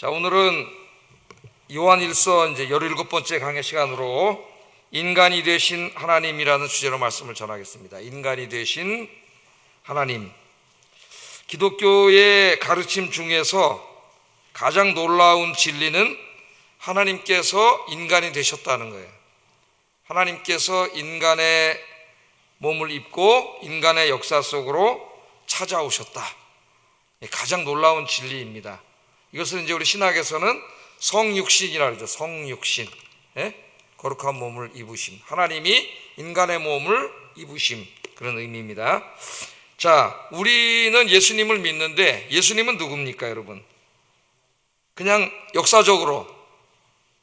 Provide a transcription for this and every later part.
자, 오늘은 요한일서 이제 17번째 강의 시간으로 인간이 되신 하나님이라는 주제로 말씀을 전하겠습니다. 인간이 되신 하나님. 기독교의 가르침 중에서 가장 놀라운 진리는 하나님께서 인간이 되셨다는 거예요. 하나님께서 인간의 몸을 입고 인간의 역사 속으로 찾아오셨다. 가장 놀라운 진리입니다. 이것을 이제 우리 신학에서는 성육신이라고 하죠. 성육신. 거룩한 몸을 입으심. 하나님이 인간의 몸을 입으심. 그런 의미입니다. 자, 우리는 예수님을 믿는데 예수님은 누굽니까, 여러분? 그냥 역사적으로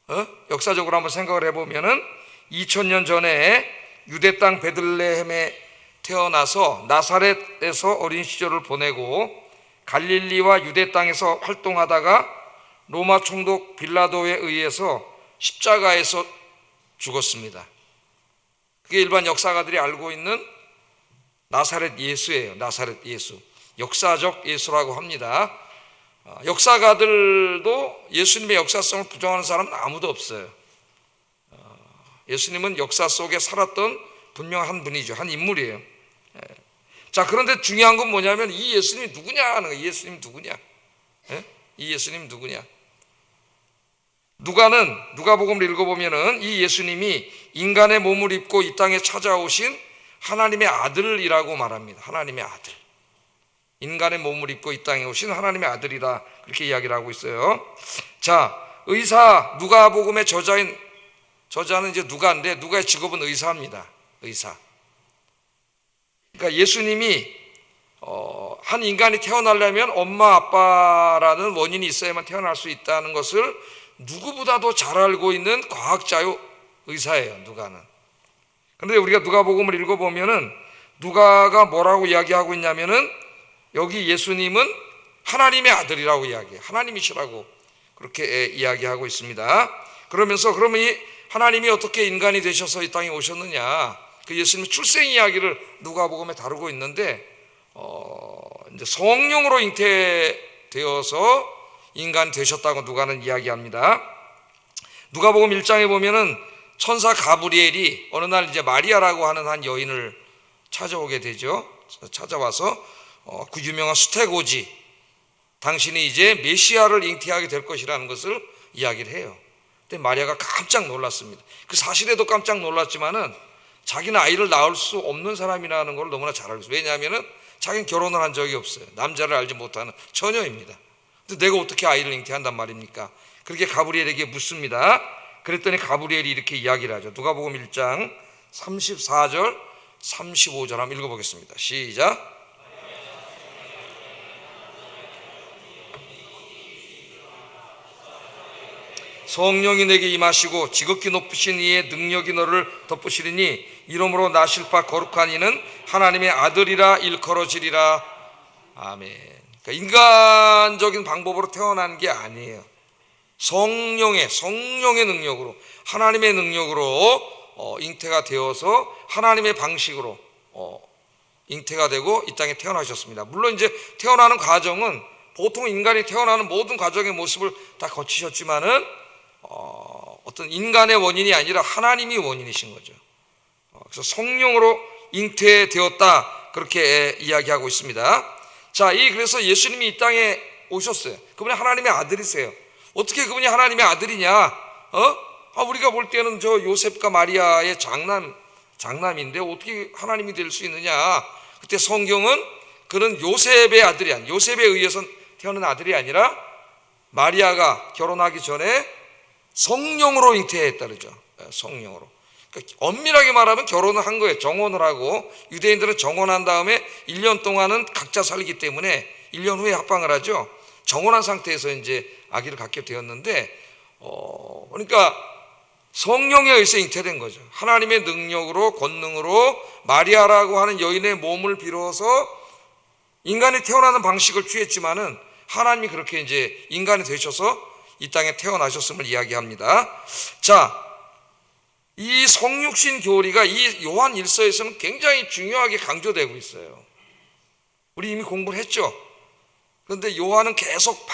한번 생각을 해보면은 2000년 전에 유대 땅 베들레헴에 태어나서 나사렛에서 어린 시절을 보내고 갈릴리와 유대 땅에서 활동하다가 로마 총독 빌라도에 의해서 십자가에서 죽었습니다. 그게 일반 역사가들이 알고 있는 나사렛 예수예요. 나사렛 예수. 역사적 예수라고 합니다. 역사가들도 예수님의 역사성을 부정하는 사람은 아무도 없어요. 예수님은 역사 속에 살았던 분명한 분이죠. 한 인물이에요. 자, 그런데 중요한 건 뭐냐면 이 예수님이 누구냐 하는 거예요. 이 예수님 누구냐? 이 예수님 누구냐? 누가복음을 읽어보면은 이 예수님이 인간의 몸을 입고 이 땅에 찾아오신 하나님의 아들이라고 말합니다. 하나님의 아들. 인간의 몸을 입고 이 땅에 오신 하나님의 아들이다. 그렇게 이야기를 하고 있어요. 자, 의사, 누가복음의 저자는 이제 누가인데 누가의 직업은 의사입니다. 의사. 그러니까 예수님이 한 인간이 태어나려면 엄마 아빠라는 원인이 있어야만 태어날 수 있다는 것을 누구보다도 잘 알고 있는 과학자요 의사예요. 누가는. 그런데 우리가 누가복음을 읽어보면은 누가가 뭐라고 이야기하고 있냐면은 여기 예수님은 하나님의 아들이라고 이야기해요. 하나님이시라고 그렇게 이야기하고 있습니다. 그러면서 그러면 이 하나님이 어떻게 인간이 되셔서 이 땅에 오셨느냐, 그 예수님의 출생 이야기를 누가복음에 다루고 있는데 이제 성령으로 잉태되어서 인간 되셨다고 누가는 이야기합니다. 누가복음 1장에 보면은 천사 가브리엘이 어느 날 이제 마리아라고 하는 한 여인을 찾아오게 되죠. 찾아와서 그 유명한 수태고지, 당신이 이제 메시아를 잉태하게 될 것이라는 것을 이야기를 해요. 근데 마리아가 깜짝 놀랐습니다. 그 사실에도 깜짝 놀랐지만은 자기는 아이를 낳을 수 없는 사람이라는 걸 너무나 잘 알고 있어요. 왜냐하면은 자기는 결혼을 한 적이 없어요. 남자를 알지 못하는 처녀입니다. 근데 내가 어떻게 아이를 잉태한단 말입니까? 그렇게 가브리엘에게 묻습니다. 그랬더니 가브리엘이 이렇게 이야기를 하죠. 누가복음 1장 34절 35절 한번 읽어보겠습니다. 시작. 성령이 내게 임하시고 지극히 높으신 이의 능력이 너를 덮으시리니 이러므로 나실 바 거룩한 이는 하나님의 아들이라 일컬어지리라. 아멘. 그러니까 인간적인 방법으로 태어난 게 아니에요. 성령의 능력으로, 하나님의 능력으로 잉태가 되어서 하나님의 방식으로 잉태가 되고 이 땅에 태어나셨습니다. 물론 이제 태어나는 과정은 보통 인간이 태어나는 모든 과정의 모습을 다 거치셨지만은 어떤 인간의 원인이 아니라 하나님이 원인이신 거죠. 그래서 성령으로 잉태되었다, 그렇게 이야기하고 있습니다. 자, 그래서 예수님이 이 땅에 오셨어요. 그분이 하나님의 아들이세요. 어떻게 그분이 하나님의 아들이냐? 우리가 볼 때는 저 요셉과 마리아의 장남인데 어떻게 하나님이 될 수 있느냐? 그때 성경은 그는 요셉의 아들이 아니라, 요셉에 의해서 태어난 아들이 아니라 마리아가 결혼하기 전에 성령으로 잉태했다 그러죠. 성령으로. 그러니까 엄밀하게 말하면 결혼을 한 거예요. 정혼을 하고, 유대인들은 정혼한 다음에 1년 동안은 각자 살기 때문에 1년 후에 합방을 하죠. 정혼한 상태에서 이제 아기를 갖게 되었는데, 그러니까 성령에 의해서 잉태된 거죠. 하나님의 능력으로, 권능으로 마리아라고 하는 여인의 몸을 빌어서 인간이 태어나는 방식을 취했지만은 하나님이 그렇게 이제 인간이 되셔서 이 땅에 태어나셨음을 이야기합니다. 자, 이 성육신 교리가 이 요한 1서에서는 굉장히 중요하게 강조되고 있어요. 우리 이미 공부를 했죠. 그런데 요한은 계속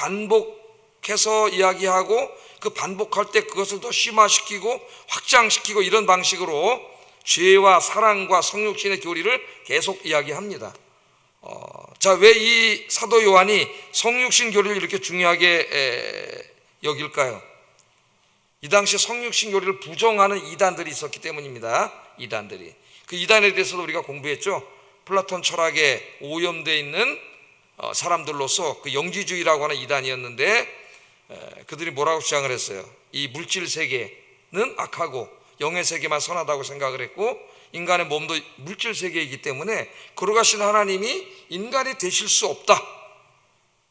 반복해서 이야기하고 그 반복할 때 그것을 더 심화시키고 확장시키고 이런 방식으로 죄와 사랑과 성육신의 교리를 계속 이야기합니다. 자, 왜 이 사도 요한이 성육신 교리를 이렇게 중요하게 여길까요? 이 당시 성육신 교리를 부정하는 이단들이 있었기 때문입니다. 이단들이. 그 이단에 대해서도 우리가 공부했죠. 플라톤 철학에 오염되어 있는 사람들로서 그 영지주의라고 하는 이단이었는데, 그들이 뭐라고 주장을 했어요? 이 물질 세계는 악하고 영의 세계만 선하다고 생각을 했고, 인간의 몸도 물질 세계이기 때문에 거룩하신 하나님이 인간이 되실 수 없다,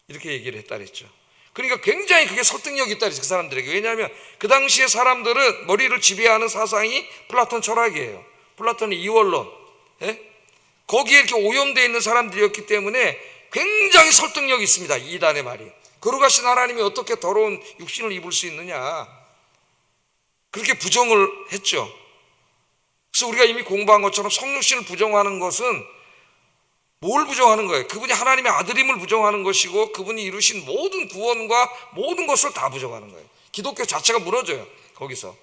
이렇게 얘기를 했다 그랬죠. 그러니까 굉장히 그게 설득력이 있다 그랬어요, 그 사람들에게. 왜냐하면 그 당시에 사람들은 머리를 지배하는 사상이 플라톤 철학이에요. 플라톤의 이원론, 거기에 이렇게 오염되어 있는 사람들이었기 때문에 굉장히 설득력이 있습니다, 이단의 말이. 거룩하신 하나님이 어떻게 더러운 육신을 입을 수 있느냐, 그렇게 부정을 했죠. 그래서 우리가 이미 공부한 것처럼 성육신을 부정하는 것은 뭘 부정하는 거예요? 그분이 하나님의 아들임을 부정하는 것이고, 그분이 이루신 모든 구원과 모든 것을 다 부정하는 거예요. 기독교 자체가 무너져요, 거기서.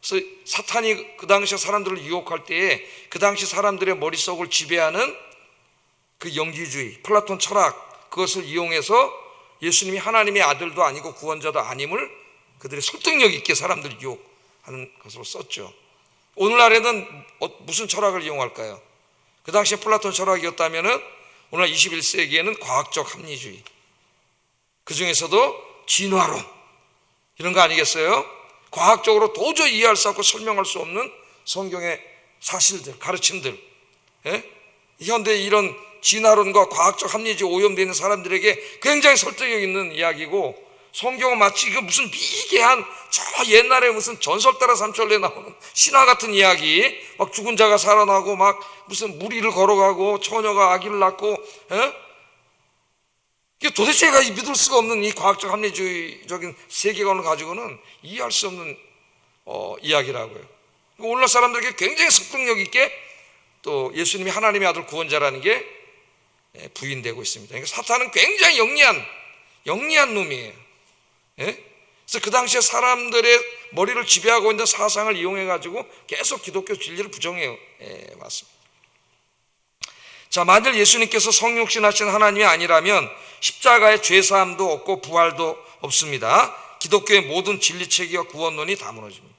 그래서 사탄이 그 당시 사람들을 유혹할 때에 그 당시 사람들의 머릿속을 지배하는 그 영지주의, 플라톤 철학, 그것을 이용해서 예수님이 하나님의 아들도 아니고 구원자도 아님을 그들이 설득력 있게 사람들을 유혹하는 것으로 썼죠. 오늘날에는 무슨 철학을 이용할까요? 그 당시에 플라톤 철학이었다면 오늘 21세기에는 과학적 합리주의, 그 중에서도 진화론, 이런 거 아니겠어요? 과학적으로 도저히 이해할 수 없고 설명할 수 없는 성경의 사실들, 가르침들, 현대 이런 진화론과 과학적 합리주의 오염되어 있는 사람들에게 굉장히 설득력 있는 이야기고, 성경은 마치 그 무슨 미개한 저 옛날에 무슨 전설 따라 삼천리에 나오는 신화 같은 이야기, 막 죽은 자가 살아나고 막 무슨 무리를 걸어가고 처녀가 아기를 낳고, 이게 도대체 믿을 수가 없는 이 과학적 합리주의적인 세계관을 가지고는 이해할 수 없는 이야기라고요. 오늘날 사람들에게 굉장히 설득력 있게 또 예수님이 하나님의 아들 구원자라는 게 부인되고 있습니다. 그러니까 사탄은 굉장히 영리한 놈이에요. 그래서 그 당시에 사람들의 머리를 지배하고 있는 사상을 이용해 가지고 계속 기독교 진리를 부정해 왔습니다. 자, 만일 예수님께서 성육신하신 하나님이 아니라면 십자가에 죄사함도 없고 부활도 없습니다. 기독교의 모든 진리체계와 구원론이 다 무너집니다.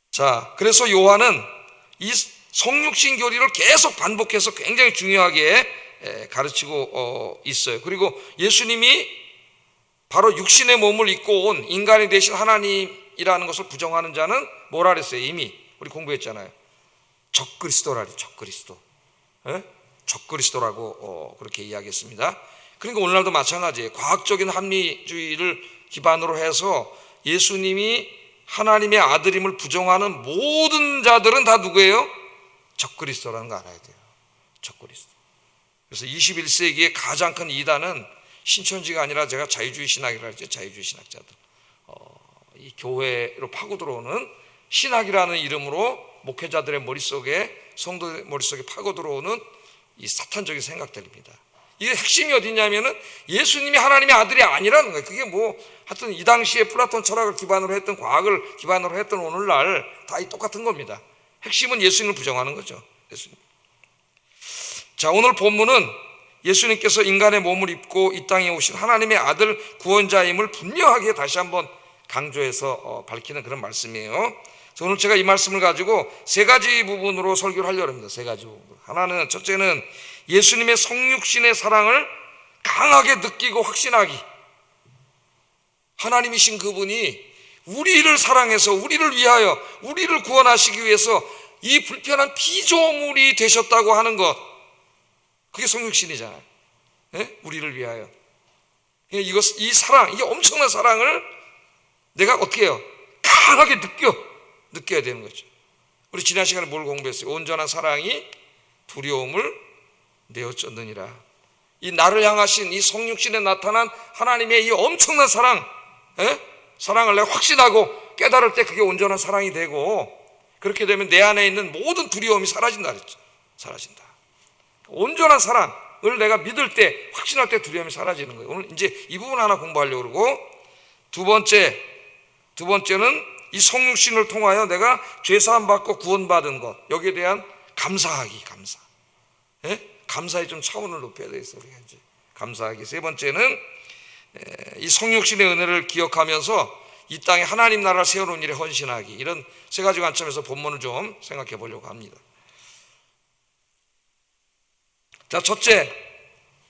자, 그래서 요한은 이 성육신 교리를 계속 반복해서 굉장히 중요하게 가르치고 있어요. 그리고 예수님이 바로 육신의 몸을 입고 온 인간이 되신 하나님이라는 것을 부정하는 자는 뭐라 그랬어요? 이미 우리 공부했잖아요. 적그리스도라니, 적그리스도. 적그리스도라고 그렇게 이야기했습니다. 그러니까 오늘날도 마찬가지예요. 과학적인 합리주의를 기반으로 해서 예수님이 하나님의 아들임을 부정하는 모든 자들은 다 누구예요? 적그리스도라는 거 알아야 돼요. 적그리스도. 그래서 21세기의 가장 큰 이단은 신천지가 아니라 제가 자유주의 신학이라고 했죠. 자유주의 신학자들. 이 교회로 파고 들어오는 신학이라는 이름으로 목회자들의 머릿속에, 성도의 머릿속에 파고 들어오는 이 사탄적인 생각들입니다. 이게 핵심이 어디냐면은 예수님이 하나님의 아들이 아니라는 거예요. 그게 뭐 하여튼 이 당시에 플라톤 철학을 기반으로 했던, 과학을 기반으로 했던 오늘날 다 똑같은 겁니다. 핵심은 예수님을 부정하는 거죠. 예수님. 자, 오늘 본문은 예수님께서 인간의 몸을 입고 이 땅에 오신 하나님의 아들 구원자임을 분명하게 다시 한번 강조해서 밝히는 그런 말씀이에요. 그래서 오늘 제가 이 말씀을 가지고 세 가지 부분으로 설교를 하려고 합니다. 세 가지 부분. 하나는, 첫째는 예수님의 성육신의 사랑을 강하게 느끼고 확신하기. 하나님이신 그분이 우리를 사랑해서 우리를 위하여 우리를 구원하시기 위해서 이 불편한 피조물이 되셨다고 하는 것, 그게 성육신이잖아요. 우리를 위하여. 이 사랑, 이 엄청난 사랑을 내가 어떻게 해요? 강하게 느껴야 되는 거죠. 우리 지난 시간에 뭘 공부했어요? 온전한 사랑이 두려움을 내어쫓느니라. 이 나를 향하신 이 성육신에 나타난 하나님의 이 엄청난 사랑, 사랑을 내가 확신하고 깨달을 때 그게 온전한 사랑이 되고, 그렇게 되면 내 안에 있는 모든 두려움이 사라진다 그랬죠. 사라진다. 온전한 사랑, 내가 믿을 때, 확신할 때 두려움이 사라지는 거예요. 오늘 이제 이 부분 하나 공부하려고 그러고, 두 번째는 이 성육신을 통하여 내가 죄사함 받고 구원받은 것, 여기에 대한 감사하기, 감사. 감사의 좀 차원을 높여야 되겠어요. 이제 감사하기. 세 번째는 이 성육신의 은혜를 기억하면서 이 땅에 하나님 나라를 세워놓은 일에 헌신하기. 이런 세 가지 관점에서 본문을 좀 생각해 보려고 합니다. 자, 첫째,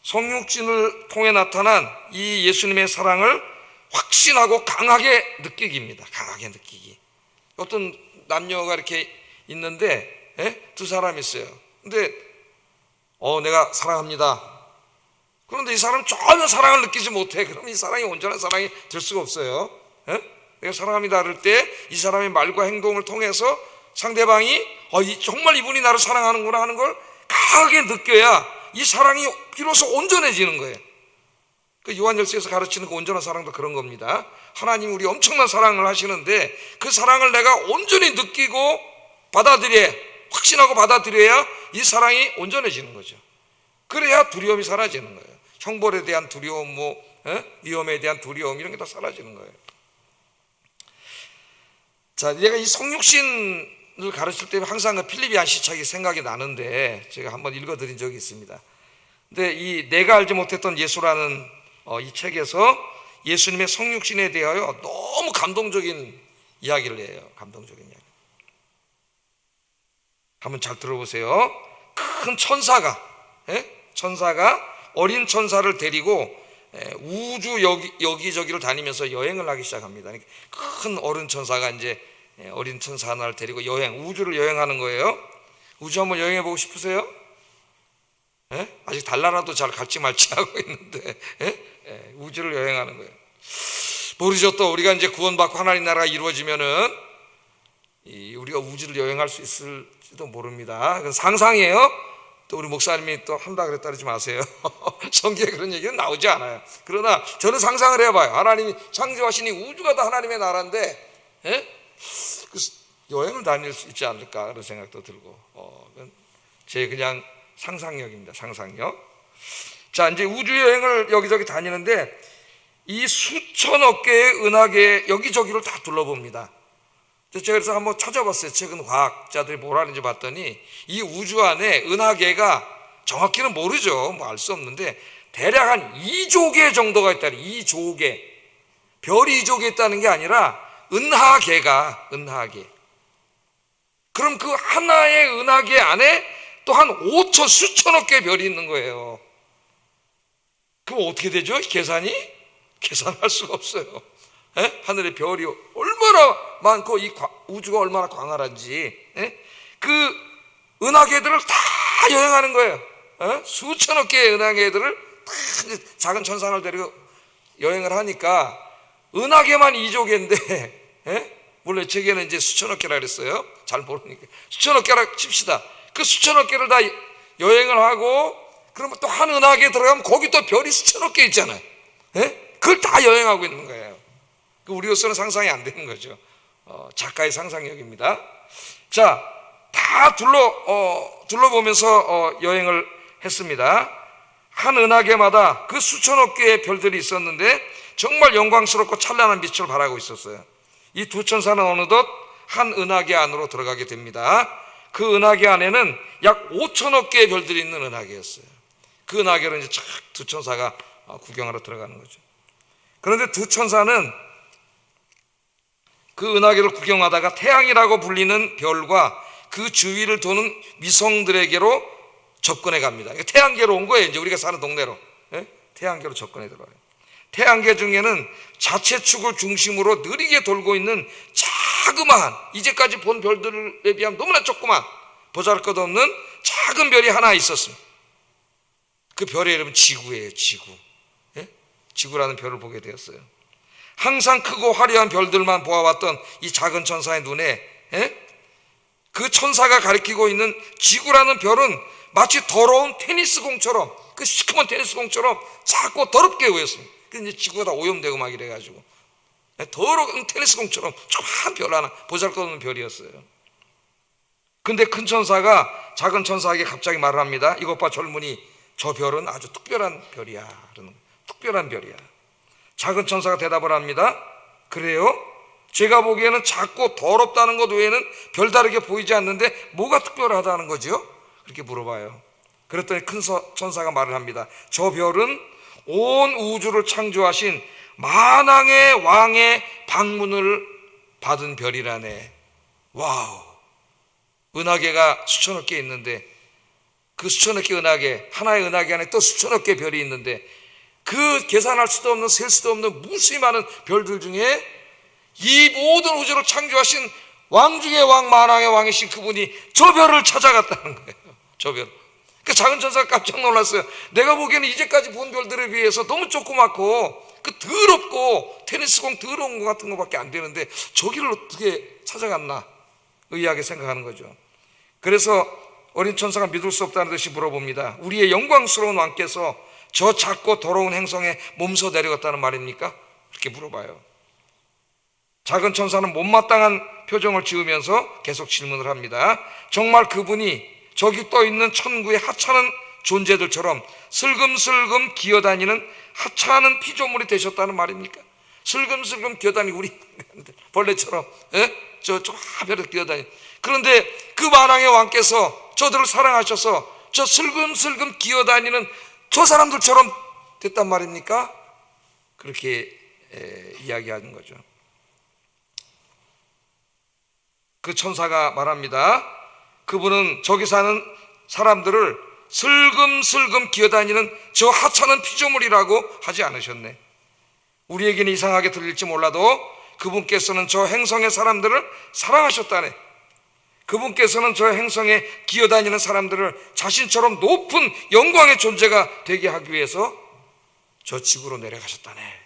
성육신을 통해 나타난 이 예수님의 사랑을 확신하고 강하게 느끼기입니다. 강하게 느끼기. 어떤 남녀가 이렇게 있는데 두 사람이 있어요. 근데 내가 사랑합니다. 그런데 이 사람은 전혀 사랑을 느끼지 못해. 그럼 이 사랑이 온전한 사랑이 될 수가 없어요. 내가 사랑합니다 그럴 때 이 사람의 말과 행동을 통해서 상대방이 정말 이분이 나를 사랑하는구나 하는 걸 강하게 느껴야 이 사랑이 비로소 온전해지는 거예요. 그 요한열서에서 가르치는 그 온전한 사랑도 그런 겁니다. 하나님이 우리 엄청난 사랑을 하시는데 그 사랑을 내가 온전히 느끼고 확신하고 받아들여야 이 사랑이 온전해지는 거죠. 그래야 두려움이 사라지는 거예요. 형벌에 대한 두려움, 위험에 대한 두려움, 이런 게 다 사라지는 거예요. 자, 내가 이 성육신을 가르칠 때 항상 그 필리비안 시착이 생각이 나는데 제가 한번 읽어드린 적이 있습니다. 근데 이 내가 알지 못했던 예수라는 이 책에서 예수님의 성육신에 대하여 너무 감동적인 이야기를 해요. 감동적인 이야기. 한번 잘 들어보세요. 큰 천사가 어린 천사를 데리고 우주 여기저기를 다니면서 여행을 하기 시작합니다. 큰 어른 천사가 이제 어린 천사 하나를 데리고 우주를 여행하는 거예요. 우주 한번 여행해 보고 싶으세요? 아직 달나라도 잘 갈지 말지 하고 있는데 우주를 여행하는 거예요. 모르죠. 또 우리가 이제 구원받고 하나님 나라가 이루어지면은 우리가 우주를 여행할 수 있을지도 모릅니다. 그건 상상이에요. 또 우리 목사님이 또 한다 그랬다 그러지 마세요. 성경에 그런 얘기는 나오지 않아요. 그러나 저는 상상을 해봐요. 하나님이 창조하신 이 우주가 다 하나님의 나라인데 그 여행을 다닐 수 있지 않을까 그런 생각도 들고 제 그냥 상상력입니다. 상상력. 자, 이제 우주 여행을 여기저기 다니는데 이 수천억 개의 은하계 여기저기를 다 둘러봅니다. 제가 그래서 한번 찾아봤어요. 최근 과학자들이 뭘 하는지 봤더니 이 우주 안에 은하계가 정확히는 모르죠. 뭐 알 수 없는데 대략 한 2조 개 정도가 있다니. 2조 개. 별이 2조 개 있다는 게 아니라 은하계. 그럼 그 하나의 은하계 안에 또 한 5천 수천억 개의 별이 있는 거예요. 그럼 어떻게 되죠? 계산할 수가 없어요. 하늘의 별이 얼마나 많고 이 우주가 얼마나 광활한지. 그 은하계들을 다 여행하는 거예요. 수천억 개의 은하계들을 다 작은 천사 하나를 데리고 여행을 하니까 은하계만 2조 개인데 원래 책에는 이제 수천억 개라 그랬어요. 잘 모르니까 수천억 개라 칩시다. 그 수천억 개를 다 여행을 하고 그러면 또 한 은하계에 들어가면 거기 또 별이 수천억 개 있잖아요. 그걸 다 여행하고 있는 거예요. 우리로서는 상상이 안 되는 거죠. 작가의 상상력입니다. 자, 다 둘러보면서 여행을 했습니다. 한 은하계마다 그 수천억 개의 별들이 있었는데 정말 영광스럽고 찬란한 빛을 발하고 있었어요. 이 두 천사는 어느덧 한 은하계 안으로 들어가게 됩니다. 그 은하계 안에는 약 5천억 개의 별들이 있는 은하계였어요. 그 은하계로 이제 두 천사가 구경하러 들어가는 거죠. 그런데 두 천사는 그 은하계를 구경하다가 태양이라고 불리는 별과 그 주위를 도는 위성들에게로 접근해 갑니다. 태양계로 온 거예요. 이제 우리가 사는 동네로. 태양계로 접근해 들어와요. 태양계 중에는 자체축을 중심으로 느리게 돌고 있는 자그마한, 이제까지 본 별들에 비하면 너무나 조그만, 보잘것없는 작은 별이 하나 있었습니다. 그 별의 이름은 지구예요. 지구라는 별을 보게 되었어요. 항상 크고 화려한 별들만 보아왔던 이 작은 천사의 눈에 그 천사가 가리키고 있는 지구라는 별은 마치 더러운 테니스공처럼, 그 시커먼 테니스공처럼 작고 더럽게 보였습니다. 근데 이제 지구가 다 오염되고 막 이래가지고 더러운 테니스공처럼 조그만 별 하나, 보잘것없는 별이었어요. 근데 큰 천사가 작은 천사에게 갑자기 말을 합니다. 이것 봐 젊은이, 저 별은 아주 특별한 별이야. 특별한 별이야. 작은 천사가 대답을 합니다. 그래요? 제가 보기에는 작고 더럽다는 것 외에는 별다르게 보이지 않는데 뭐가 특별하다는 거지요? 그렇게 물어봐요. 그랬더니 큰 천사가 말을 합니다. 저 별은 온 우주를 창조하신 만왕의 왕의 방문을 받은 별이라네. 와우. 은하계가 수천억 개 있는데 그 수천억 개 은하계, 하나의 은하계 안에 또 수천억 개 별이 있는데 그 계산할 수도 없는, 셀 수도 없는 무수히 많은 별들 중에 이 모든 우주를 창조하신 왕 중의 왕, 만왕의 왕이신 그분이 저 별을 찾아갔다는 거예요. 저 별. 그 작은 천사가 깜짝 놀랐어요. 내가 보기에는 이제까지 본 별들에 비해서 너무 조그맣고 그 더럽고 테니스공 더러운 것 같은 것밖에 안 되는데 저기를 어떻게 찾아갔나 의아하게 생각하는 거죠. 그래서 어린 천사가 믿을 수 없다는 듯이 물어봅니다. 우리의 영광스러운 왕께서 저 작고 더러운 행성에 몸소 내려갔다는 말입니까? 그렇게 물어봐요. 작은 천사는 못마땅한 표정을 지으면서 계속 질문을 합니다. 정말 그분이 저기 떠 있는 천구의 하찮은 존재들처럼 슬금슬금 기어다니는 하찮은 피조물이 되셨다는 말입니까? 슬금슬금 기어다니고 우리 벌레처럼 저 하별에 기어다니. 그런데 그 만왕의 왕께서 저들을 사랑하셔서 저 슬금슬금 기어다니는 저 사람들처럼 됐단 말입니까? 그렇게 이야기하는 거죠. 그 천사가 말합니다. 그분은 저기 사는 사람들을 슬금슬금 기어다니는 저 하찮은 피조물이라고 하지 않으셨네. 우리에게는 이상하게 들릴지 몰라도 그분께서는 저 행성의 사람들을 사랑하셨다네. 그분께서는 저 행성에 기어다니는 사람들을 자신처럼 높은 영광의 존재가 되게 하기 위해서 저 지구로 내려가셨다네.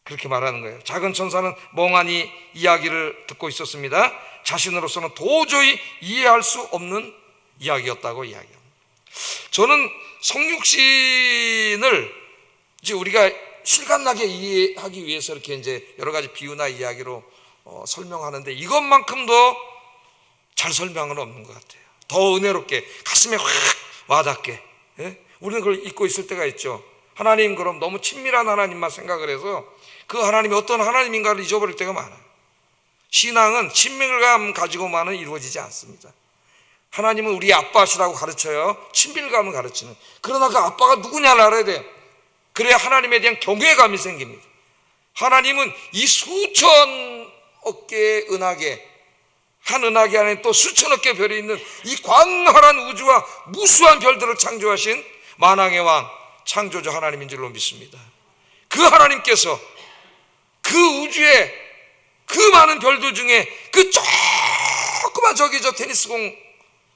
그렇게 말하는 거예요. 작은 천사는 멍하니 이야기를 듣고 있었습니다. 자신으로서는 도저히 이해할 수 없는 이야기였다고 이야기합니다. 저는 성육신을 이제 우리가 실감나게 이해하기 위해서 이렇게 이제 여러 가지 비유나 이야기로 설명하는데 이것만큼도 잘 설명은 없는 것 같아요. 더 은혜롭게 가슴에 확 와닿게. 우리는 그걸 잊고 있을 때가 있죠. 하나님 그럼 너무 친밀한 하나님만 생각을 해서 그 하나님이 어떤 하나님인가를 잊어버릴 때가 많아요. 신앙은 친밀감 가지고만은 이루어지지 않습니다. 하나님은 우리 아빠시라고 가르쳐요. 친밀감을 가르치는. 그러나 그 아빠가 누구냐를 알아야 돼요. 그래야 하나님에 대한 경외감이 생깁니다. 하나님은 이 수천억 개의 은하계, 한 은하계 안에 또 수천억 개의 별이 있는 이 광활한 우주와 무수한 별들을 창조하신 만왕의 왕, 창조주 하나님인 줄로 믿습니다. 그 하나님께서 그 우주에 그 많은 별들 중에 그 조그만 저기 저 테니스공,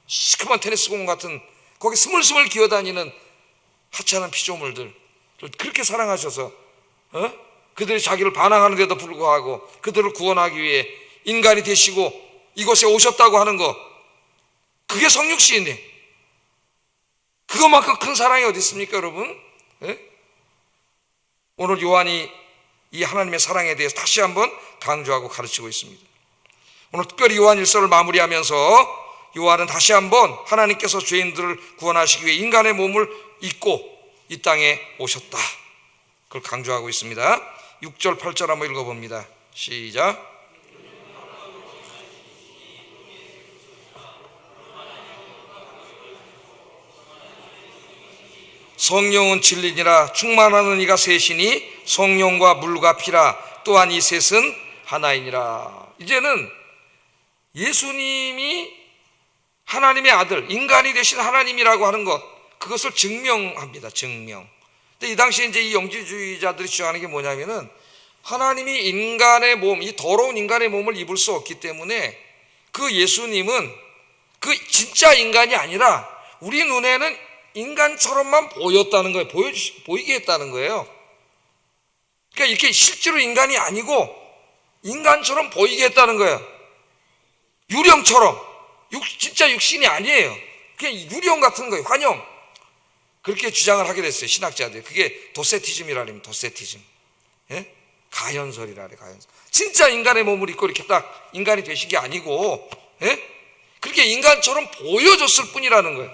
시커먼 테니스공 같은 거기 스물스물 기어다니는 하찮은 피조물들 그렇게 사랑하셔서 그들이 자기를 반항하는 데도 불구하고 그들을 구원하기 위해 인간이 되시고 이곳에 오셨다고 하는 것, 그게 성육신이네. 그것만큼 큰 사랑이 어디 있습니까, 여러분? 오늘 요한이 이 하나님의 사랑에 대해서 다시 한번 강조하고 가르치고 있습니다. 오늘 특별히 요한 1서를 마무리하면서 요한은 다시 한번 하나님께서 죄인들을 구원하시기 위해 인간의 몸을 입고 이 땅에 오셨다, 그걸 강조하고 있습니다. 6절 8절 한번 읽어봅니다. 시작. 성령은 진리니라. 충만하는 이가 셋이니 성령과 물과 피라. 또한 이 셋은 하나이니라. 이제는 예수님이 하나님의 아들, 인간이 되신 하나님이라고 하는 것, 그것을 증명합니다. 증명. 근데 이 당시에 이제 이 영지주의자들이 주장하는 게 뭐냐면은 하나님이 인간의 몸, 이 더러운 인간의 몸을 입을 수 없기 때문에 그 예수님은 그 진짜 인간이 아니라 우리 눈에는 인간처럼만 보였다는 거예요. 보이게 했다는 거예요. 그러니까 이렇게 실제로 인간이 아니고 인간처럼 보이게 했다는 거예요. 유령처럼. 진짜 육신이 아니에요. 그냥 유령 같은 거예요. 환영. 그렇게 주장을 하게 됐어요, 신학자들. 그게 도세티즘이라는, 도세티즘. 예? 가현설이라 그래, 가현설. 진짜 인간의 몸을 입고 이렇게 딱 인간이 되신 게 아니고, 예? 그렇게 인간처럼 보여줬을 뿐이라는 거예요.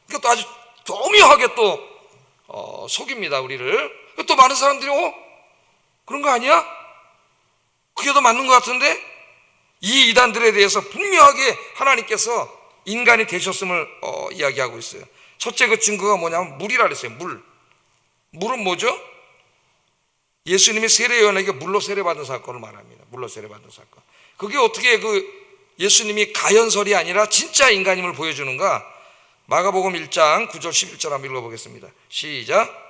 그러니까 또 아주 교묘하게 또 속입니다, 우리를. 또 많은 사람들이 그런 거 아니야? 그게 더 맞는 것 같은데? 이 이단들에 대해서 분명하게 하나님께서 인간이 되셨음을 이야기하고 있어요. 첫째 그 증거가 뭐냐면 물이라 그랬어요. 물은 뭐죠? 예수님이 세례요한에게 물로 세례받은 사건을 말합니다. 물로 세례받은 사건. 그게 어떻게 예수님이 가연설이 아니라 진짜 인간임을 보여주는가? 마가복음 1장 9절 11절 한번 읽어보겠습니다. 시작.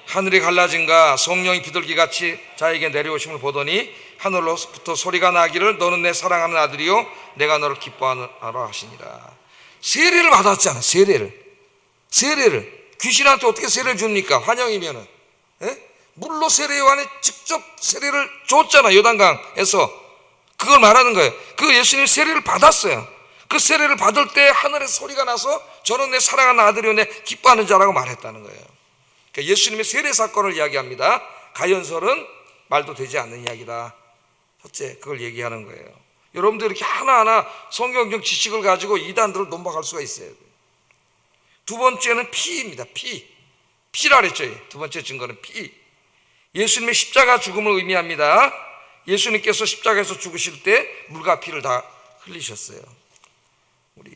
하늘이 갈라진가 성령이 비둘기같이 자에게 내려오심을 보더니 하늘로부터 소리가 나기를 너는 내 사랑하는 아들이요 내가 너를 기뻐하노라 하시니라. 세례를 받았잖아. 세례를 귀신한테 어떻게 세례를 줍니까? 환영이면은 물로 세례 요한에 직접 세례를 줬잖아. 요단강에서. 그걸 말하는 거예요. 그 예수님 세례를 받았어요. 그 세례를 받을 때 하늘에 소리가 나서 저는 내 사랑하는 아들이요 내 기뻐하는 자라고 말했다는 거예요. 그러니까 예수님의 세례 사건을 이야기합니다. 가연설은 말도 되지 않는 이야기다. 첫째, 그걸 얘기하는 거예요. 여러분들 이렇게 하나하나 성경적 지식을 가지고 이단들을 논박할 수가 있어요. 두 번째는 피입니다. 피라 그랬죠. 두 번째 증거는 피. 예수님의 십자가 죽음을 의미합니다. 예수님께서 십자가에서 죽으실 때 물과 피를 다 흘리셨어요. 우리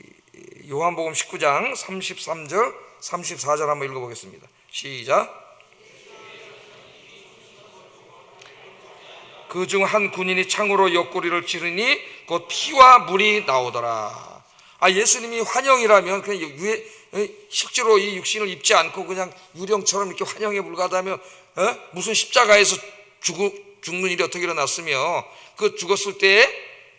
요한복음 19장 33절 34절 한번 읽어보겠습니다. 시작. 그중 한 군인이 창으로 옆구리를 찌르니 곧 피와 물이 나오더라. 예수님이 환영이라면 그냥 실제로 이 육신을 입지 않고 그냥 유령처럼 이렇게 환영에 불과하다면 무슨 십자가에서 죽는 일이 어떻게 일어났으며 그 죽었을 때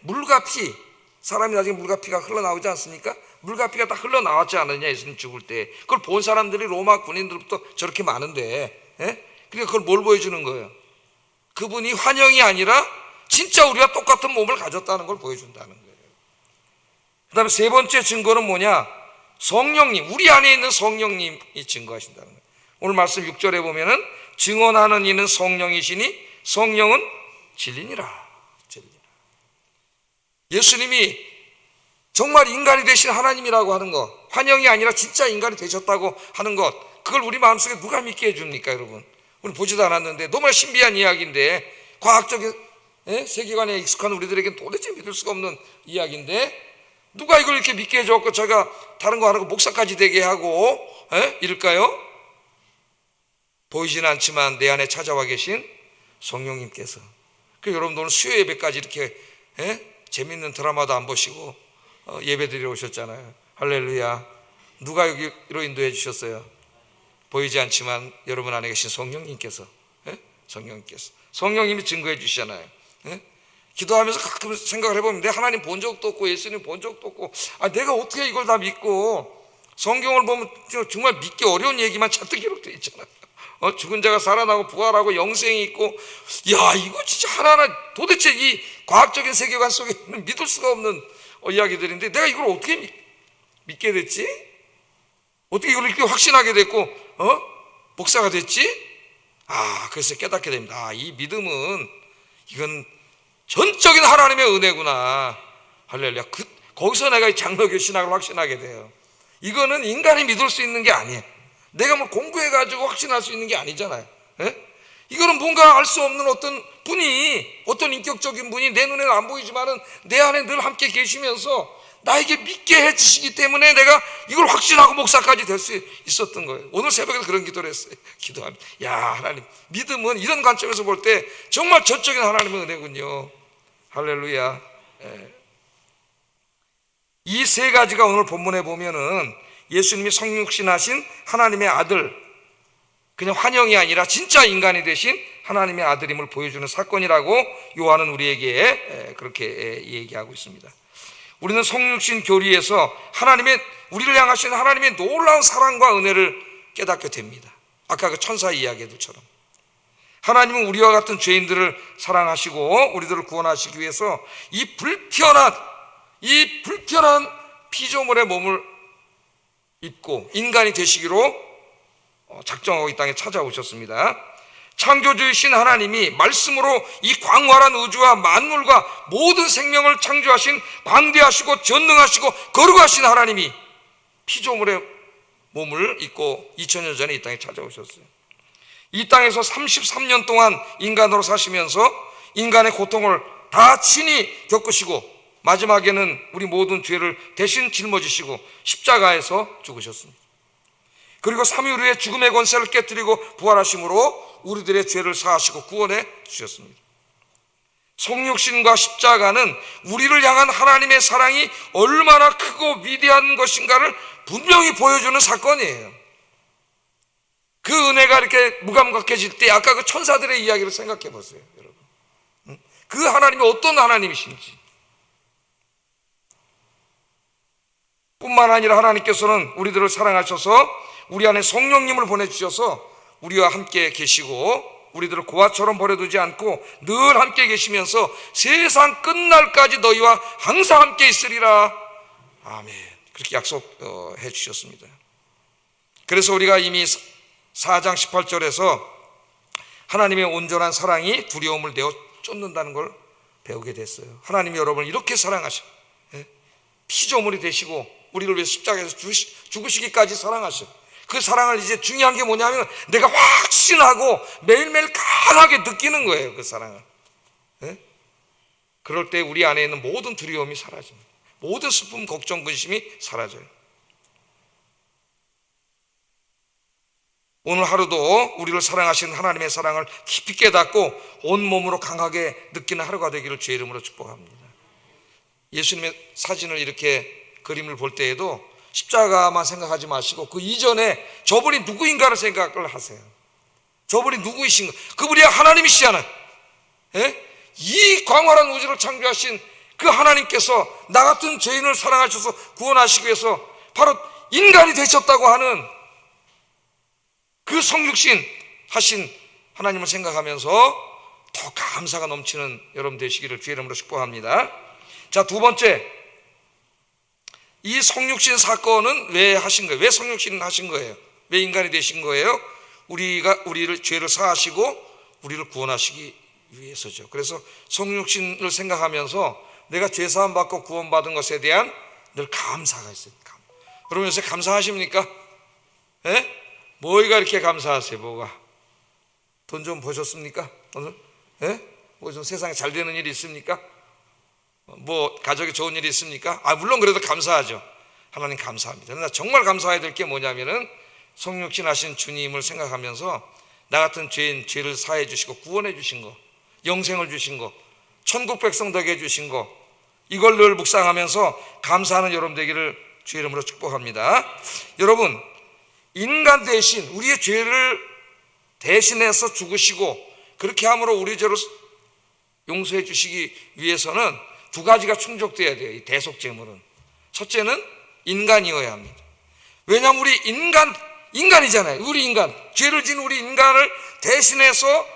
물과 피, 사람이 나중에 물과 피가 흘러나오지 않습니까? 물과 피가 다 흘러나왔지 않느냐, 예수님 죽을 때. 그걸 본 사람들이 로마 군인들부터 저렇게 많은데, 그러니까 그걸 뭘 보여주는 거예요? 그분이 환영이 아니라 진짜 우리와 똑같은 몸을 가졌다는 걸 보여준다는 거예요. 그 다음에 세 번째 증거는 뭐냐? 성령님, 우리 안에 있는 성령님이 증거하신다는 거예요. 오늘 말씀 6절에 보면은 증언하는 이는 성령이시니 성령은 진리니라. 예수님이 정말 인간이 되신 하나님이라고 하는 것, 환영이 아니라 진짜 인간이 되셨다고 하는 것, 그걸 우리 마음속에 누가 믿게 해줍니까, 여러분? 우리 보지도 않았는데 너무나 신비한 이야기인데, 과학적인 세계관에 익숙한 우리들에게는 도대체 믿을 수가 없는 이야기인데 누가 이걸 이렇게 믿게 해줬고 제가 다른 거 안 하고 목사까지 되게 하고 이럴까요? 보이지는 않지만 내 안에 찾아와 계신 성령님께서. 그래서 여러분 오늘 수요 예배까지 이렇게 재밌는 드라마도 안 보시고 예배 드리러 오셨잖아요. 할렐루야. 누가 여기로 인도해 주셨어요? 보이지 않지만 여러분 안에 계신 성령님께서. 성령님이 증거해 주시잖아요. 기도하면서 가끔 생각을 해보면 내가 하나님 본 적도 없고 예수님 본 적도 없고 내가 어떻게 이걸 다 믿고, 성경을 보면 정말 믿기 어려운 얘기만 잔뜩 기록되어 있잖아요. 죽은 자가 살아나고 부활하고 영생이 있고, 야 이거 진짜 하나하나 도대체 이 과학적인 세계관 속에는 믿을 수가 없는 이야기들인데 내가 이걸 어떻게 믿게 됐지? 어떻게 이걸 이렇게 확신하게 됐고 목사가 됐지? 그래서 깨닫게 됩니다. 이 믿음은 이건 전적인 하나님의 은혜구나. 할렐루야. 거기서 내가 이 장로교 신학을 확신하게 돼요. 이거는 인간이 믿을 수 있는 게 아니에요. 내가 뭐 공부해가지고 확신할 수 있는 게 아니잖아요. 이거는 뭔가 알 수 없는 어떤 분이, 어떤 인격적인 분이 내 눈에는 안 보이지만은 내 안에 늘 함께 계시면서 나에게 믿게 해주시기 때문에 내가 이걸 확신하고 목사까지 될 수 있었던 거예요. 오늘 새벽에도 그런 기도를 했어요. 기도합니다. 야 하나님, 믿음은 이런 관점에서 볼 때 정말 전적인 하나님의 은혜군요. 할렐루야. 이 세 가지가 오늘 본문에 보면은 예수님이 성육신하신 하나님의 아들, 그냥 환영이 아니라 진짜 인간이 되신 하나님의 아들임을 보여주는 사건이라고 요한은 우리에게 그렇게 얘기하고 있습니다. 우리는 성육신 교리에서 우리를 향하신 하나님의 놀라운 사랑과 은혜를 깨닫게 됩니다. 아까 그 천사 이야기들처럼 하나님은 우리와 같은 죄인들을 사랑하시고 우리들을 구원하시기 위해서 이 불편한 피조물의 몸을 입고 인간이 되시기로 작정하고 이 땅에 찾아오셨습니다. 창조주이신 하나님이 말씀으로 이 광활한 우주와 만물과 모든 생명을 창조하신 광대하시고 전능하시고 거룩하신 하나님이 피조물의 몸을 입고 2000년 전에 이 땅에 찾아오셨어요. 이 땅에서 33년 동안 인간으로 사시면서 인간의 고통을 다 친히 겪으시고 마지막에는 우리 모든 죄를 대신 짊어지시고 십자가에서 죽으셨습니다. 그리고 3일 후에 죽음의 권세를 깨뜨리고 부활하심으로 우리들의 죄를 사하시고 구원해 주셨습니다. 성육신과 십자가는 우리를 향한 하나님의 사랑이 얼마나 크고 위대한 것인가를 분명히 보여주는 사건이에요. 그 은혜가 이렇게 무감각해질 때 아까 그 천사들의 이야기를 생각해 보세요, 여러분. 그 하나님이 어떤 하나님이신지. 뿐만 아니라 하나님께서는 우리들을 사랑하셔서 우리 안에 성령님을 보내주셔서 우리와 함께 계시고 우리들을 고아처럼 버려두지 않고 늘 함께 계시면서 세상 끝날까지 너희와 항상 함께 있으리라. 아멘. 그렇게 약속해 주셨습니다. 그래서 우리가 이미 4장 18절에서 하나님의 온전한 사랑이 두려움을 내어 쫓는다는 걸 배우게 됐어요. 하나님이 여러분을 이렇게 사랑하셔. 피조물이 되시고 우리를 위해 십자가에서 죽으시기까지 사랑하셔. 그 사랑을 이제 중요한 게 뭐냐면 내가 확신하고 매일매일 강하게 느끼는 거예요. 그 사랑을. 그럴 때 우리 안에 있는 모든 두려움이 사라집니다. 모든 슬픔, 걱정, 근심이 사라져요. 오늘 하루도 우리를 사랑하신 하나님의 사랑을 깊이 깨닫고 온몸으로 강하게 느끼는 하루가 되기를 주의 이름으로 축복합니다. 예수님의 사진을 이렇게 그림을 볼 때에도 십자가만 생각하지 마시고 그 이전에 저분이 누구인가를 생각을 하세요. 저분이 누구이신가? 그분이 하나님이시잖아요. 이 광활한 우주를 창조하신 그 하나님께서 나 같은 죄인을 사랑하셔서 구원하시기 위해서 바로 인간이 되셨다고 하는 그 성육신 하신 하나님을 생각하면서 더 감사가 넘치는 여러분 되시기를 주의 이름으로 축복합니다. 자, 두 번째, 이 성육신 사건은 왜 하신 거예요? 왜 성육신 하신 거예요? 왜 인간이 되신 거예요? 우리를 죄를 사하시고 우리를 구원하시기 위해서죠. 그래서 성육신을 생각하면서 내가 죄 사함 받고 구원받은 것에 대한 늘 감사가 있어요. 여러분 요새 감사하십니까? 뭐가 이렇게 감사하세요? 뭐가? 돈 좀 버셨습니까? 오늘? 뭐 좀 세상에 잘 되는 일이 있습니까? 뭐 가족에 좋은 일이 있습니까? 물론 그래도 감사하죠. 하나님 감사합니다. 그러나 정말 감사해야 될 게 뭐냐면은 성육신 하신 주님을 생각하면서 나 같은 죄인 죄를 사해 주시고 구원해 주신 거, 영생을 주신 거, 천국 백성 되게 해 주신 거, 이걸 늘 묵상하면서 감사하는 여러분 되기를 주의 이름으로 축복합니다. 여러분, 인간 대신 우리의 죄를 대신해서 죽으시고 그렇게 함으로 우리 죄를 용서해 주시기 위해서는 두 가지가 충족돼야 돼요. 이 대속제물은. 첫째는 인간이어야 합니다. 왜냐하면 우리 인간이잖아요. 우리 인간, 죄를 지은 우리 인간을 대신해서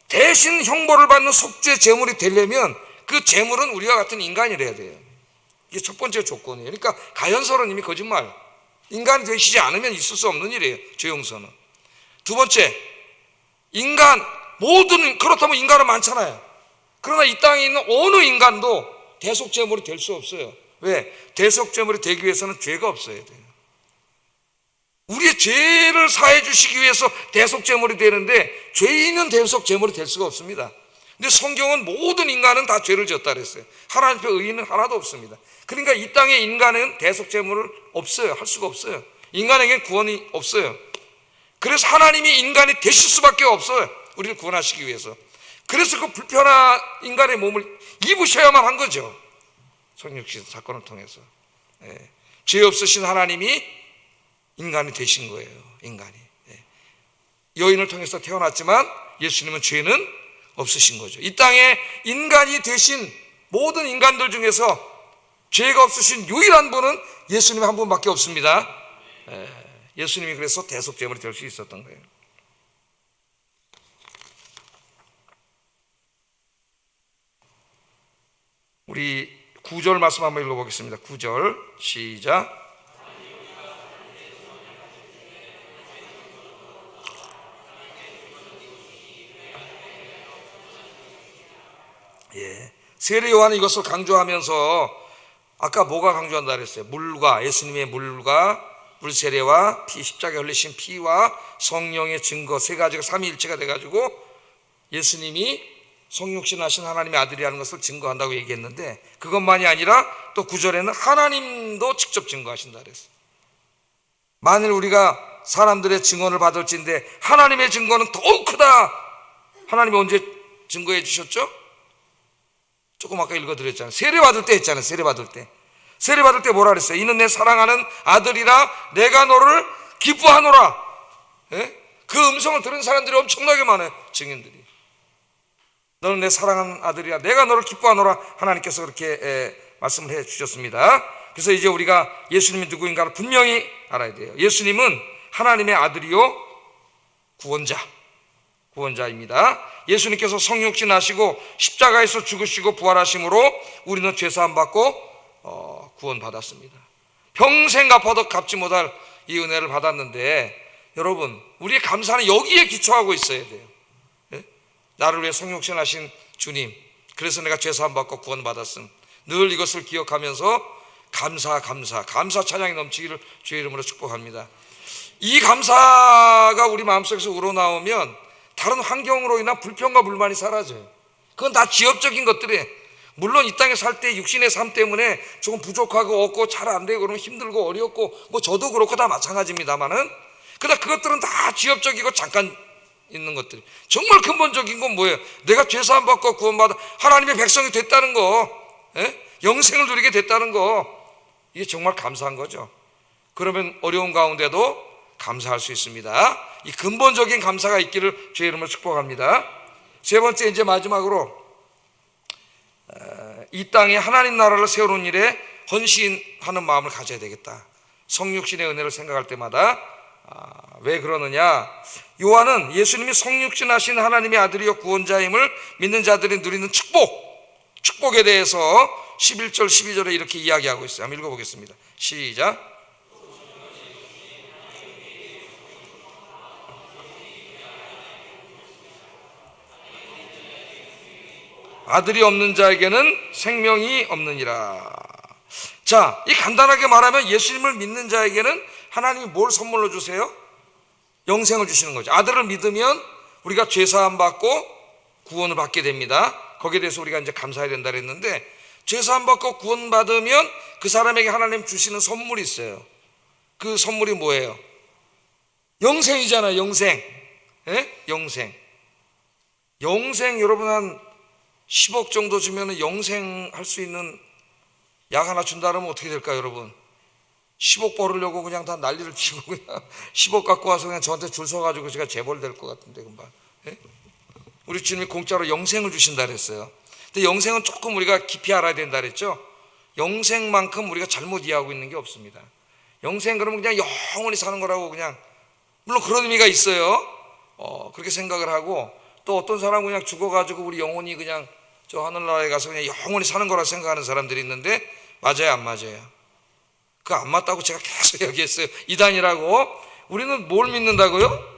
대신 형벌을 받는 속죄 제물이 되려면 그 제물은 우리와 같은 인간이래야 돼요. 이게 첫 번째 조건이에요. 그러니까 가연설은 이미 거짓말. 인간이 되시지 않으면 있을 수 없는 일이에요. 죄 용서는. 두 번째, 그렇다면 인간은 많잖아요. 그러나 이 땅에 있는 어느 인간도 대속제물이 될 수 없어요. 왜? 대속제물이 되기 위해서는 죄가 없어야 돼요. 우리의 죄를 사해 주시기 위해서 대속제물이 되는데 죄인은 대속제물이 될 수가 없습니다. 근데 성경은 모든 인간은 다 죄를 지었다 그랬어요. 하나님 앞에 의인은 하나도 없습니다. 그러니까 이 땅에 인간은 대속제물을 없어요. 할 수가 없어요. 인간에겐 구원이 없어요. 그래서 하나님이 인간이 되실 수밖에 없어요. 우리를 구원하시기 위해서. 그래서 그 불편한 인간의 몸을 입으셔야만 한 거죠. 성육신 사건을 통해서. 죄 없으신 하나님이 인간이 되신 거예요. 인간이. 여인을 통해서 태어났지만 예수님은 죄는 없으신 거죠. 이 땅에 인간이 되신 모든 인간들 중에서 죄가 없으신 유일한 분은 예수님 한 분밖에 없습니다. 예수님이 그래서 대속제물이 될 수 있었던 거예요. 우리 9절 말씀 한번 읽어보겠습니다. 9절 시작. 세례 요한은 이것을 강조하면서 아까 뭐가 강조한다 그랬어요? 물과, 예수님의 물과 물세례와 피, 십자가에 흘리신 피와 성령의 증거 세 가지가 삼위일체가 돼가지고 예수님이 성육신하신 하나님의 아들이라는 것을 증거한다고 얘기했는데, 그것만이 아니라 또 9절에는 하나님도 직접 증거하신다 그랬어요. 만일 우리가 사람들의 증언을 받을진데 하나님의 증거는 더욱 크다. 하나님이 언제 증거해 주셨죠? 조금 아까 읽어드렸잖아요. 세례 받을 때 했잖아요. 세례 받을 때 뭐라 그랬어요? 이는 내 사랑하는 아들이라 내가 너를 기뻐하노라. 예? 그 음성을 들은 사람들이 엄청나게 많아요. 증인들이. 너는 내 사랑하는 아들이라 내가 너를 기뻐하노라. 하나님께서 그렇게 말씀을 해 주셨습니다. 그래서 이제 우리가 예수님이 누구인가를 분명히 알아야 돼요. 예수님은 하나님의 아들이요 구원자입니다. 예수님께서 성육신 하시고 십자가에서 죽으시고 부활하심으로 우리는 죄사함 받고 구원받았습니다. 평생 갚아도 갚지 못할 이 은혜를 받았는데, 여러분 우리의 감사는 여기에 기초하고 있어야 돼요. 예? 나를 위해 성육신 하신 주님, 그래서 내가 죄사함 받고 구원받았음. 늘 이것을 기억하면서 감사 찬양이 넘치기를 주의 이름으로 축복합니다. 이 감사가 우리 마음속에서 우러나오면 다른 환경으로 인한 불평과 불만이 사라져요. 그건 다 지엽적인 것들이에요. 물론 이 땅에 살 때 육신의 삶 때문에 조금 부족하고 없고 잘 안 되고 그러면 힘들고 어렵고 뭐 저도 그렇고 다 마찬가지입니다만은, 그러나 그것들은 다 지엽적이고 잠깐 있는 것들. 정말 근본적인 건 뭐예요? 내가 죄사함 받고 구원받아 하나님의 백성이 됐다는 거, 영생을 누리게 됐다는 거, 이게 정말 감사한 거죠. 그러면 어려운 가운데도 감사할 수 있습니다. 이 근본적인 감사가 있기를 주의 이름으로 축복합니다. 세 번째, 이제 마지막으로 이 땅에 하나님 나라를 세우는 일에 헌신하는 마음을 가져야 되겠다. 성육신의 은혜를 생각할 때마다 왜 그러느냐? 요한은 예수님이 성육신하신 하나님의 아들이요 구원자임을 믿는 자들이 누리는 축복에 대해서 11절 12절에 이렇게 이야기하고 있어요. 한번 읽어보겠습니다. 시작. 아들이 없는 자에게는 생명이 없느니라. 자, 이 간단하게 말하면 예수님을 믿는 자에게는 하나님이 뭘 선물로 주세요? 영생을 주시는 거죠. 아들을 믿으면 우리가 죄사함 받고 구원을 받게 됩니다. 거기에 대해서 우리가 이제 감사해야 된다 그랬는데, 죄사함 받고 구원 받으면 그 사람에게 하나님 주시는 선물이 있어요. 그 선물이 뭐예요? 영생이잖아요. 영생. 영생 여러분 한 10억 정도 주면 영생할 수 있는 약 하나 준다 그러면 어떻게 될까요, 여러분? 10억 벌으려고 그냥 다 난리를 치고 그냥 10억 갖고 와서 그냥 저한테 줄 서가지고 제가 재벌될 것 같은데 금방. 우리 주님이 공짜로 영생을 주신다 그랬어요. 근데 영생은 조금 우리가 깊이 알아야 된다 그랬죠. 영생만큼 우리가 잘못 이해하고 있는 게 없습니다. 영생 그러면 그냥 영원히 사는 거라고, 그냥 물론 그런 의미가 있어요. 그렇게 생각을 하고, 또 어떤 사람은 그냥 죽어가지고 우리 영혼이 그냥 저 하늘나라에 가서 그냥 영원히 사는 거라 생각하는 사람들이 있는데, 맞아요 안 맞아요? 그거 안 맞다고 제가 계속 얘기했어요. 이단이라고. 우리는 뭘 믿는다고요?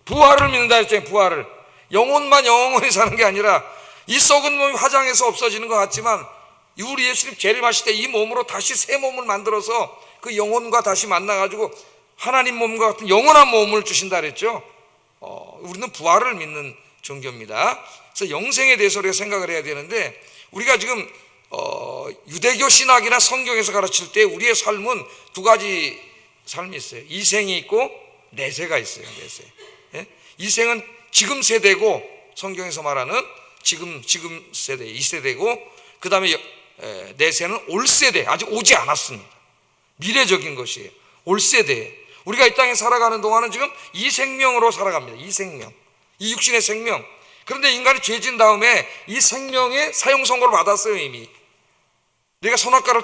부활을 믿는다 했잖아요. 부활을. 영혼만 영원히 사는 게 아니라, 이 썩은 몸이 화장해서 없어지는 것 같지만 우리 예수님 재림하실 때 이 몸으로 다시 새 몸을 만들어서 그 영혼과 다시 만나가지고 하나님 몸과 같은 영원한 몸을 주신다 그랬죠. 우리는 부활을 믿는 종교입니다. 그래서 영생에 대해서 우리가 생각을 해야 되는데, 우리가 지금 유대교 신학이나 성경에서 가르칠 때 우리의 삶은 두 가지 삶이 있어요. 이생이 있고 내세가 있어요. 내세. 이생은 지금 세대고, 성경에서 말하는 지금 세대, 이 세대고, 그 다음에 내세는 올 세대, 아직 오지 않았습니다. 미래적인 것이에요. 올 세대. 우리가 이 땅에 살아가는 동안은 지금 이 생명으로 살아갑니다. 이 생명, 이 육신의 생명. 그런데 인간이 죄진 다음에 이 생명의 사형 선고를 받았어요. 이미 내가 선악과를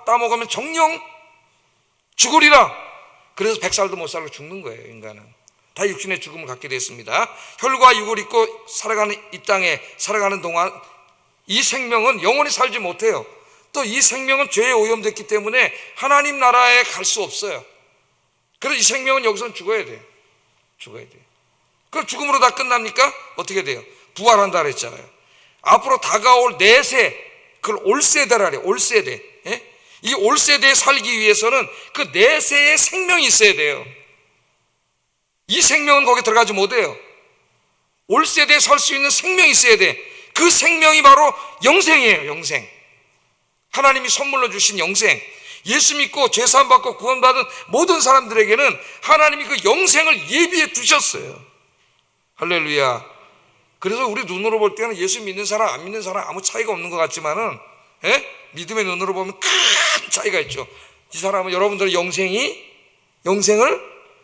따먹으면 정령 죽으리라. 그래서 100살도 못 살고 죽는 거예요. 인간은 다 육신의 죽음을 갖게 됐습니다. 혈과 육을 입고 살아가는 이 땅에 살아가는 동안 이 생명은 영원히 살지 못해요. 또 이 생명은 죄에 오염됐기 때문에 하나님 나라에 갈 수 없어요. 그래서 이 생명은 여기서는 죽어야 돼요. 그럼 죽음으로 다 끝납니까? 어떻게 돼요? 부활한다 그랬잖아요. 앞으로 다가올 내세, 그걸 올세대라. 올세대. 예? 이 올세대에 살기 위해서는 그 내세의 생명이 있어야 돼요. 이 생명은 거기 들어가지 못해요. 올세대에 살 수 있는 생명이 있어야 돼. 그 생명이 바로 영생이에요. 영생. 하나님이 선물로 주신 영생. 예수 믿고 죄사함 받고 구원받은 모든 사람들에게는 하나님이 그 영생을 예비해 두셨어요. 할렐루야. 그래서 우리 눈으로 볼 때는 예수 믿는 사람 안 믿는 사람 아무 차이가 없는 것 같지만은, 예? 믿음의 눈으로 보면 큰 차이가 있죠. 이 사람은, 여러분들은 영생을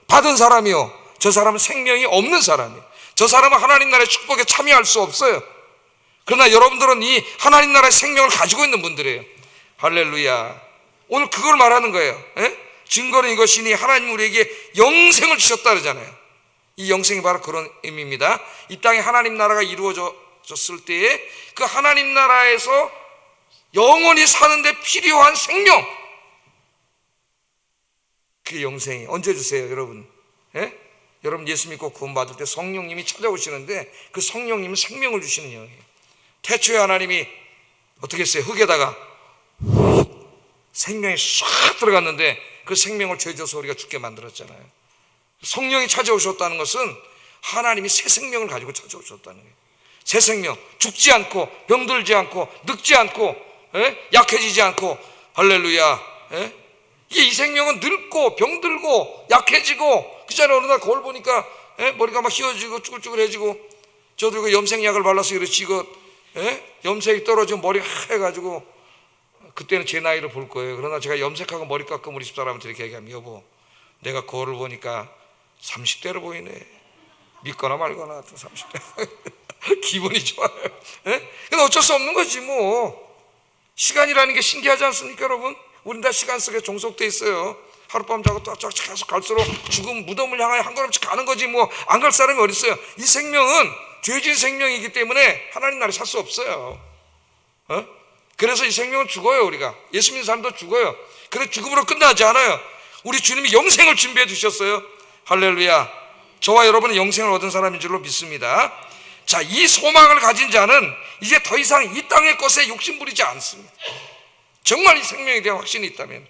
받은 사람이요, 저 사람은 생명이 없는 사람이에요. 저 사람은 하나님 나라의 축복에 참여할 수 없어요. 그러나 여러분들은 이 하나님 나라의 생명을 가지고 있는 분들이에요. 할렐루야. 오늘 그걸 말하는 거예요. 예? 증거는 이것이니 하나님 우리에게 영생을 주셨다 그러잖아요. 이 영생이 바로 그런 의미입니다. 이 땅에 하나님 나라가 이루어졌을 때에 그 하나님 나라에서 영원히 사는데 필요한 생명, 그게 영생이. 언제 주세요 여러분? 예? 여러분 예수 믿고 구원 받을 때 성령님이 찾아오시는데 그 성령님은 생명을 주시는 영이에요. 태초에 하나님이 어떻게 했어요? 흙에다가 생명이 싹 들어갔는데 그 생명을 죄져서 우리가 죽게 만들었잖아요. 성령이 찾아오셨다는 것은 하나님이 새 생명을 가지고 찾아오셨다는 거예요. 새 생명, 죽지 않고 병들지 않고 늙지 않고, 예? 약해지지 않고. 할렐루야. 예? 이 생명은 늙고 병들고 약해지고, 그잖아요. 어느 날 거울 보니까, 예? 머리가 막 휘어지고 쭈글쭈글해지고. 저도 그 염색약을 발라서 이렇지, 예? 염색이 떨어지면 머리가 하얘가지고, 그때는 제 나이를 볼 거예요. 그러나 제가 염색하고 머리 깎으면 우리 집사람한테 이렇게 얘기하면, 여보, 내가 거울을 보니까 30대로 보이네. 믿거나 말거나 30대. 기분이 좋아요. 예? 근데 어쩔 수 없는 거지 뭐. 시간이라는 게 신기하지 않습니까 여러분? 우린 다 시간 속에 종속돼 있어요. 하룻밤 자고 쫙쫙 계속 갈수록 죽음 무덤을 향하여 한 걸음씩 가는 거지 뭐. 안 갈 사람이 어디 있어요? 이 생명은 죄진 생명이기 때문에 하나님 나라에 살 수 없어요. 그래서 이 생명은 죽어요. 우리가 예수 믿는 사람도 죽어요. 그래서 죽음으로 끝나지 않아요. 우리 주님이 영생을 준비해 주셨어요. 할렐루야. 저와 여러분은 영생을 얻은 사람인 줄로 믿습니다. 자, 이 소망을 가진 자는 이제 더 이상 이 땅의 것에 욕심 부리지 않습니다. 정말 이 생명에 대한 확신이 있다면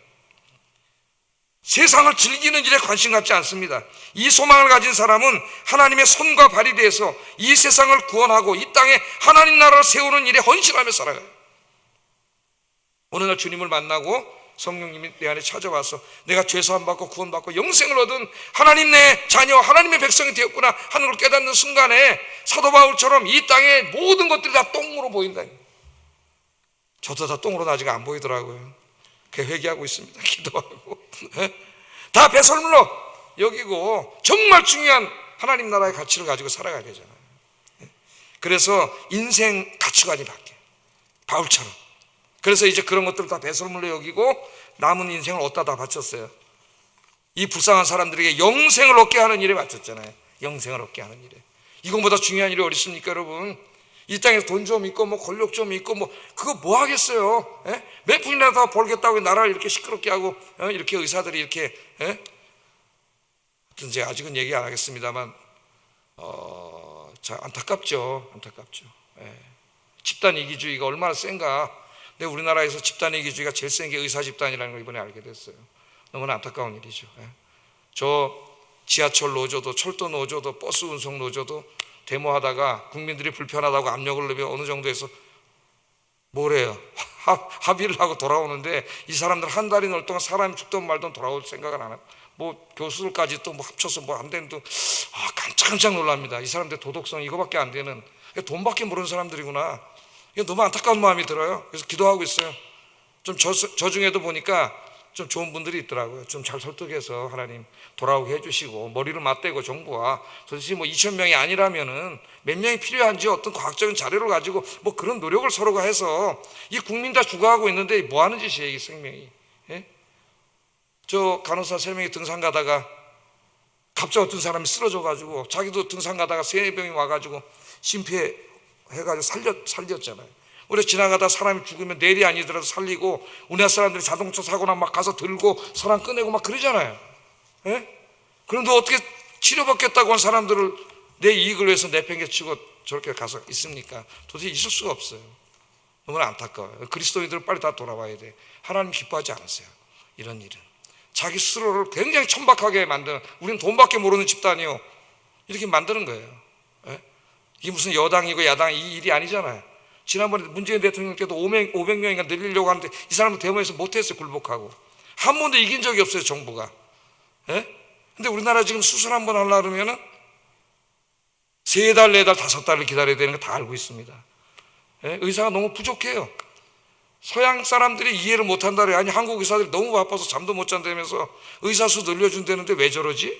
세상을 즐기는 일에 관심 갖지 않습니다. 이 소망을 가진 사람은 하나님의 손과 발이 되어서 이 세상을 구원하고 이 땅에 하나님 나라를 세우는 일에 헌신하며 살아가요. 어느 날 주님을 만나고 성령님이 내 안에 찾아와서 내가 죄사함 받고 구원받고 영생을 얻은 하나님 내 자녀, 하나님의 백성이 되었구나 하는 걸 깨닫는 순간에 사도 바울처럼 이 땅의 모든 것들이 다 똥으로 보인다. 저도 다 똥으로 아직 안 보이더라고요. 그 회개하고 있습니다. 기도하고. 다 배설물로 여기고 정말 중요한 하나님 나라의 가치를 가지고 살아가야 되잖아요. 그래서 인생 가치관이 바뀌어요. 바울처럼. 그래서 이제 그런 것들을 다 배설물로 여기고 남은 인생을 어디다 다 바쳤어요. 이 불쌍한 사람들에게 영생을 얻게 하는 일에 바쳤잖아요. 영생을 얻게 하는 일에. 이거보다 중요한 일이 어디 있습니까 여러분? 이 땅에서 돈 좀 있고 뭐 권력 좀 있고 뭐 그거 뭐 하겠어요? 예? 몇 푼이나 더 벌겠다고 나라를 이렇게 시끄럽게 하고 이렇게 의사들이 이렇게, 예? 하여튼 제가 아직은 얘기 안 하겠습니다만 자, 안타깝죠. 예. 집단 이기주의가 얼마나 센가. 근데 우리나라에서 집단 이기주의가 제일 센 게 의사 집단이라는 걸 이번에 알게 됐어요. 너무나 안타까운 일이죠. 예. 저 지하철 노조도 철도 노조도 버스 운송 노조도 데모하다가 국민들이 불편하다고 압력을 넣으면 어느 정도에서 뭐래요? 합의를 하고 돌아오는데 이 사람들 한 달이 넘을 동안 사람이 죽든 말든 돌아올 생각은 안 해요. 뭐 교수들까지 또 뭐 합쳐서 뭐 안 되는 또 깜짝깜짝 놀랍니다. 이 사람들 도덕성 이거밖에 안 되는 돈밖에 모르는 사람들이구나. 이게 너무 안타까운 마음이 들어요. 그래서 기도하고 있어요. 좀 저 중에도 보니까 좀 좋은 분들이 있더라고요. 좀 잘 설득해서 하나님 돌아오게 해주시고 머리를 맞대고 정부와 도대체 뭐 2,000명이 아니라면은 몇 명이 필요한지 어떤 과학적인 자료를 가지고 뭐 그런 노력을 서로가 해서 이 국민 다 죽어가고 있는데 뭐 하는 짓이에요 이 생명이. 예? 저 간호사 3명이 등산 가다가 갑자기 어떤 사람이 쓰러져가지고 자기도 등산 가다가 3명이 와가지고 심폐해가지고 살렸잖아요. 우리 지나가다 사람이 죽으면 내일이 아니더라도 살리고 우리나라 사람들이 자동차 사고나 막 가서 들고 사람 꺼내고 막 그러잖아요. 예? 그런데 어떻게 치료받겠다고 한 사람들을 내 이익을 위해서 내팽개치고 저렇게 가서 있습니까? 도대체 있을 수가 없어요. 너무나 안타까워요. 그리스도인들은 빨리 다 돌아와야 돼. 하나님 기뻐하지 않으세요. 이런 일은 자기 스스로를 굉장히 천박하게 만드는, 우리는 돈밖에 모르는 집단이요, 이렇게 만드는 거예요. 예? 이게 무슨 여당이고 야당 이 일이 아니잖아요. 지난번에 문재인 대통령 때도 500명인가 늘리려고 하는데 이 사람은 데모에서 못했어요. 굴복하고. 한 번도 이긴 적이 없어요, 정부가. 예? 근데 우리나라 지금 수술 한 번 하려고 그러면은 3달, 4달, 5달을 기다려야 되는 거 다 알고 있습니다. 예? 의사가 너무 부족해요. 서양 사람들이 이해를 못한다 그래요. 아니, 한국 의사들이 너무 바빠서 잠도 못 잔다면서 의사 수 늘려준다는데 왜 저러지?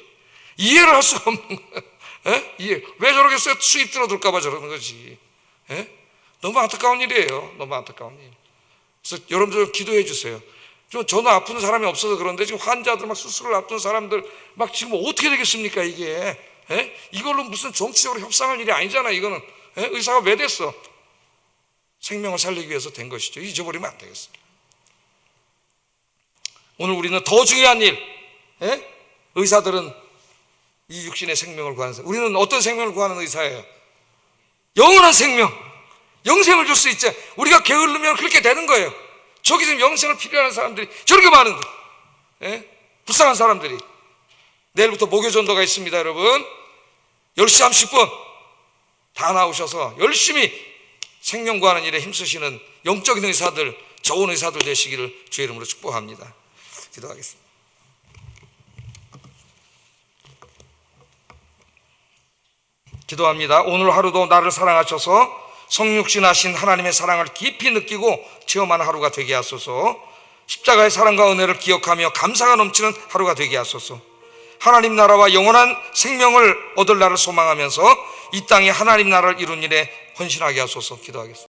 이해를 할 수가 없는 거예요. 예? 이해. 왜 저러겠어요? 수입 줄어들까 봐 저러는 거지. 예? 너무 안타까운 일이에요. 너무 안타까운 일. 그래서 여러분들 기도해 주세요. 저는 아픈 사람이 없어서 그런데 지금 환자들 막 수술을 앞둔 사람들 막 지금 어떻게 되겠습니까 이게? 예? 이걸로 무슨 정치적으로 협상할 일이 아니잖아 이거는. 예? 의사가 왜 됐어? 생명을 살리기 위해서 된 것이죠. 잊어버리면 안 되겠어요. 오늘 우리는 더 중요한 일, 예? 의사들은 이 육신의 생명을 구하는 사람, 우리는 어떤 생명을 구하는 의사예요? 영원한 생명, 영생을 줄 수 있죠. 우리가 게으르면 그렇게 되는 거예요. 저기 지금 영생을 필요하는 사람들이 저렇게 많은데, 예? 불쌍한 사람들이. 내일부터 목요전도가 있습니다. 여러분 10시 30분 다 나오셔서 열심히 생명 구하는 일에 힘쓰시는 영적인 의사들, 좋은 의사들 되시기를 주의 이름으로 축복합니다. 기도하겠습니다. 기도합니다. 오늘 하루도 나를 사랑하셔서 성육신하신 하나님의 사랑을 깊이 느끼고 체험하는 하루가 되게 하소서. 십자가의 사랑과 은혜를 기억하며 감사가 넘치는 하루가 되게 하소서. 하나님 나라와 영원한 생명을 얻을 날을 소망하면서 이 땅에 하나님 나라를 이룬 일에 헌신하게 하소서. 기도하겠습니다.